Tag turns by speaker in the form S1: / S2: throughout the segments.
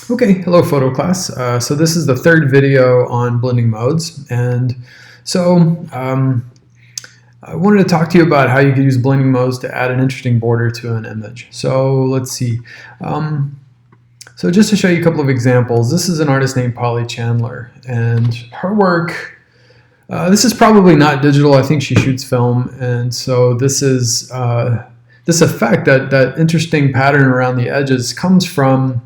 S1: Okay, hello photo class. So this is the third video on blending modes, and so I wanted to talk to you about how you could use blending modes to add an interesting border to an image. So let's see. So just to show you a couple of examples, this is an artist named Polly Chandler, and her work, this is probably not digital. I think she shoots film, and so this is this effect, that interesting pattern around the edges, comes from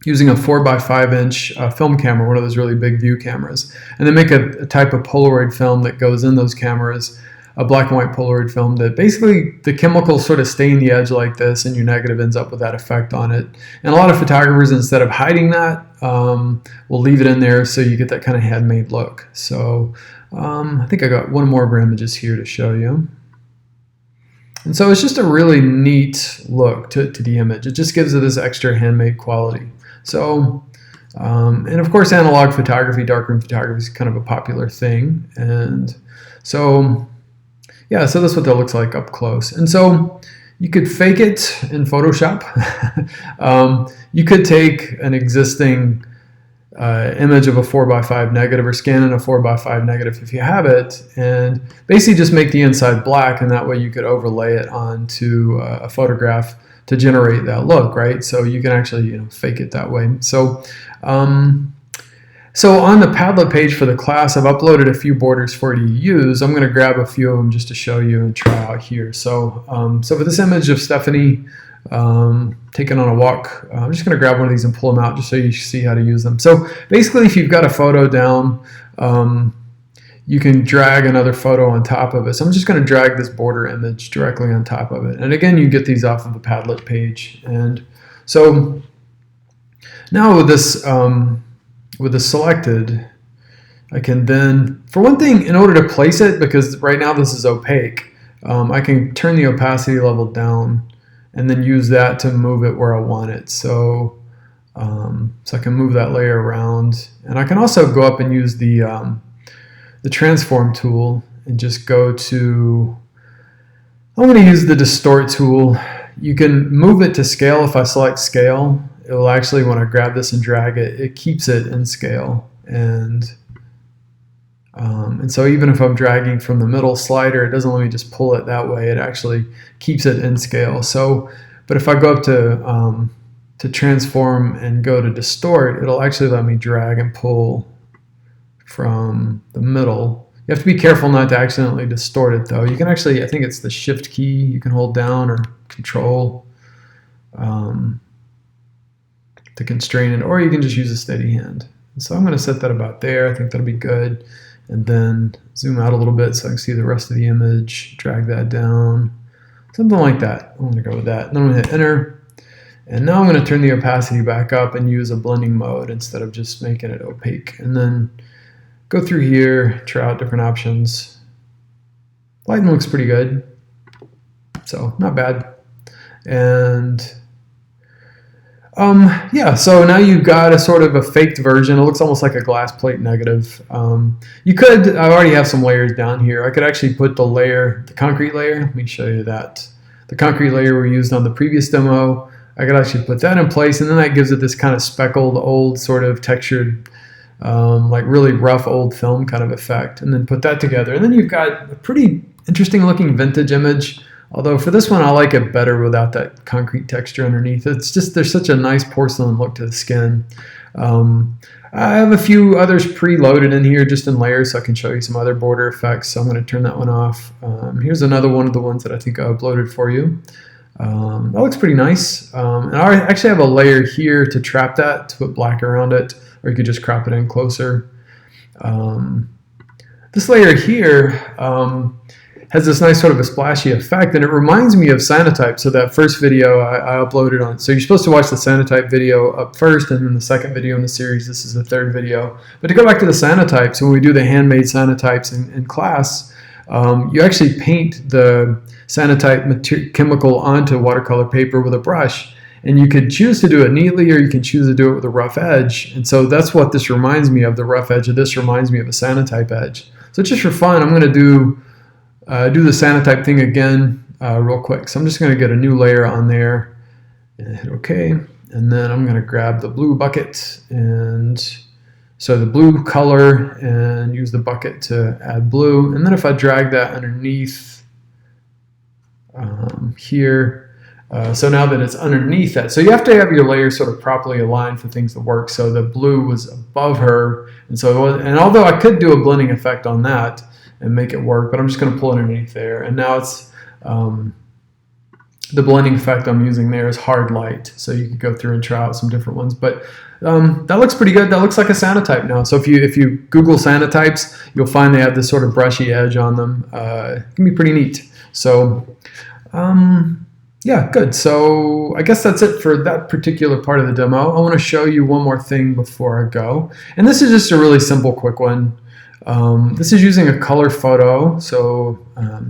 S1: using a 4x5 inch film camera, one of those really big view cameras, and they make a type of Polaroid film that goes in those cameras, a black and white Polaroid film that basically the chemicals sort of stain the edge like this, and your negative ends up with that effect on it. And a lot of photographers, instead of hiding that, will leave it in there so you get that kind of handmade look. So I think I got one more of our images here to show you. And so it's just a really neat look to the image. It just gives it this extra handmade quality. So, and of course, analog photography, darkroom photography is kind of a popular thing. And so, yeah, so that's what that looks like up close. And so you could fake it in Photoshop. You could take an existing image of a 4x5 negative, or scan in a 4x5 negative if you have it, and basically just make the inside black, and that way you could overlay it onto a photograph to generate that look, right? So you can actually fake it that way. So so on the Padlet page for the class, I've uploaded a few borders for you to use. I'm going to grab a few of them just to show you and try out here. So so for this image of Stephanie taken on a walk, I'm just going to grab one of these and pull them out just so you see how to use them. So basically, if you've got a photo down, you can drag another photo on top of it. So I'm just going to drag this border image directly on top of it. And again, you get these off of the Padlet page. And so now with this selected, I can then, for one thing, in order to place it, because right now this is opaque, I can turn the opacity level down and then use that to move it where I want it. So, so I can move that layer around, and I can also go up and use the transform tool and just go to, I'm going to use the distort tool. You can move it to scale. If I select scale, it will actually, when I grab this and drag it, it keeps it in scale. And so even if I'm dragging from the middle slider, it doesn't let me just pull it that way. It actually keeps it in scale. So, but if I go up to transform and go to distort, it'll actually let me drag and pull from the middle. You have to be careful not to accidentally distort it, though. You can actually, I think it's the shift key you can hold down, or control, to constrain it, or you can just use a steady hand. So I'm going to set that about there. I think that'll be good. And then zoom out a little bit so I can see the rest of the image, drag that down, something like that. I'm going to go with that. And then I'm going to hit enter. And now I'm going to turn the opacity back up and use a blending mode instead of just making it opaque. And then go through here, try out different options. Lighting looks pretty good, so not bad. And yeah, so now you've got a sort of a faked version. It looks almost like a glass plate negative. You could, I already have some layers down here. I could actually put the layer, the concrete layer. Let me show you that. The concrete layer we used on the previous demo, I could actually put that in place, and then that gives it this kind of speckled, old, sort of textured, like really rough old film kind of effect, and then put that together. And then you've got a pretty interesting looking vintage image. Although for this one, I like it better without that concrete texture underneath. It's just, there's such a nice porcelain look to the skin. I have a few others preloaded in here just in layers, so I can show you some other border effects. So I'm going to turn that one off. Here's another one of the ones that I think I uploaded for you. That looks pretty nice. And I actually have a layer here to trap that, to put black around it, or you could just crop it in closer. This layer here has this nice sort of a splashy effect, and it reminds me of Sanotype. So that first video I uploaded on, so you're supposed to watch the Sanotype video up first, and then the second video in the series. This is the third video. But to go back to the Sanotypes, when we do the handmade Sanotypes in class, you actually paint the Sanotype chemical onto watercolor paper with a brush, and you could choose to do it neatly, or you can choose to do it with a rough edge. And so that's what this reminds me of. The rough edge of this reminds me of a Sanotype edge. So just for fun, I'm going to do the Sanotype thing again real quick. So I'm just going to get a new layer on there and hit OK. and then I'm going to grab the blue bucket, and so the blue color, and use the bucket to add blue. And then if I drag that underneath here, so now that it's underneath that, so you have to have your layers sort of properly aligned for things to work. So the blue was above her, and so and although I could do a blending effect on that and make it work, but I'm just going to pull it underneath there, and now it's the blending effect I'm using there is hard light. So you could go through and try out some different ones, but that looks pretty good. That looks like a Sanatype now. So if you Google Sanatypes, you'll find they have this sort of brushy edge on them. It can be pretty neat. So yeah, good. So I guess that's it for that particular part of the demo. I want to show you one more thing before I go, and this is just a really simple, quick one. This is using a color photo. So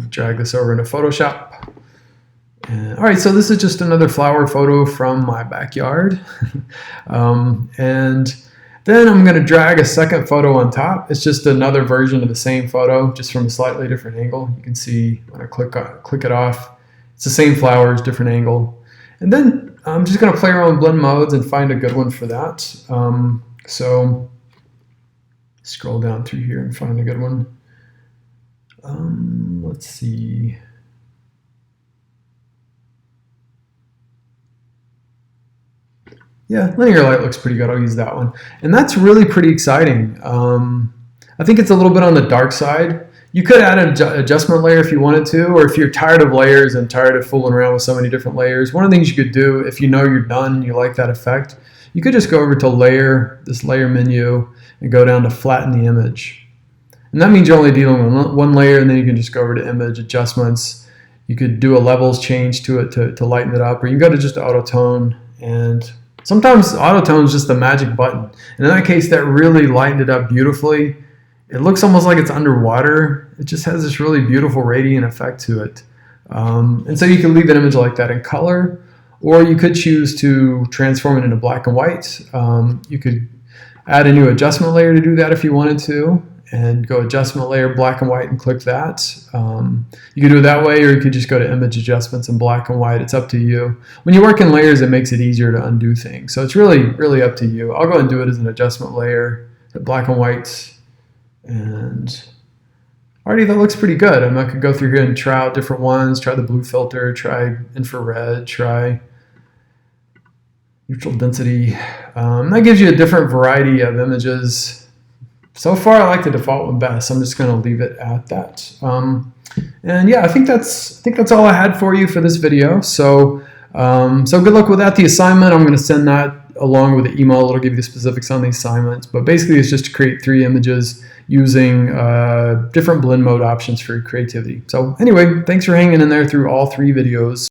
S1: drag this over into Photoshop. All right, so this is just another flower photo from my backyard. And then I'm going to drag a second photo on top. It's just another version of the same photo, just from a slightly different angle. You can see when I click it off, it's the same flowers, different angle. And then I'm just going to play around with blend modes and find a good one for that. So scroll down through here and find a good one. Let's see. Yeah, linear light looks pretty good. I'll use that one. And that's really pretty exciting. I think it's a little bit on the dark side. You could add an adjustment layer if you wanted to, or if you're tired of layers and tired of fooling around with so many different layers. One of the things you could do, if you know you're done, you like that effect, you could just go over to Layer, this Layer menu, and go down to Flatten the Image. And that means you're only dealing with one layer, and then you can just go over to Image Adjustments. You could do a levels change to it to lighten it up, or you can go to just Auto Tone, and sometimes Auto Tone is just the magic button. And in that case, that really lightened it up beautifully. It looks almost like it's underwater. It just has this really beautiful radiant effect to it. And so you can leave an image like that in color, or you could choose to transform it into black and white. You could add a new adjustment layer to do that if you wanted to, and go adjustment layer, black and white, and click that. You could do it that way, or you could just go to image adjustments in black and white. It's up to you. When you work in layers, it makes it easier to undo things. So it's really, really up to you. I'll go and do it as an adjustment layer, black and white, and already that looks pretty good. I could go through here and try out different ones, try the blue filter, try infrared, try neutral density. That gives you a different variety of images. So far, I like the default one best. I'm just going to leave it at that. And yeah, I think that's all I had for you for this video. So good luck with that. The assignment, I'm going to send that along with the email. It'll give you the specifics on the assignments. But basically, it's just to create 3 images using different blend mode options for creativity. So anyway, thanks for hanging in there through all 3 videos.